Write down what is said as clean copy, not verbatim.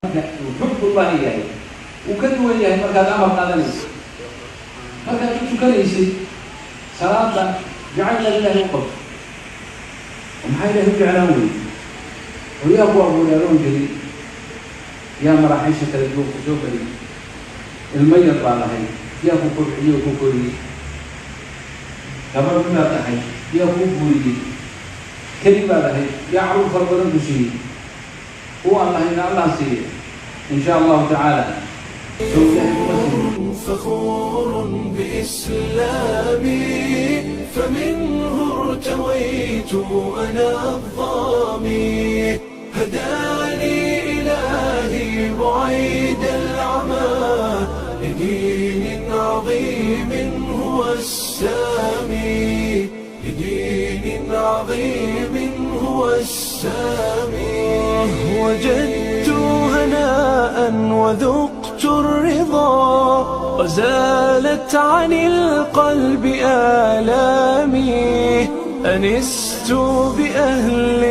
وحب الله إياه وكدوا إياه مركز أمر قادنيس مركز تكنيسي صلاة جعل لله وقف ومحايله يجعلون ويابو أبو لالون جري يا مراحيشة الجوف جوفري المية طالعين يا كوكوري وكوكوري كبر بما تحي يا كوكوري كلمة لهي يعرف فربنا بشيء هو الله إن الله سيء إن شاء الله تعالى فخور بإسلامي فمنه ارتويت أنا الظامي هداني إلهي بعيد العمى لدين عظيم هو السامي لدين عظيم هو السامي وجدت هناء وذقت الرضا وزالت عن القلب آلامي أنست بأهل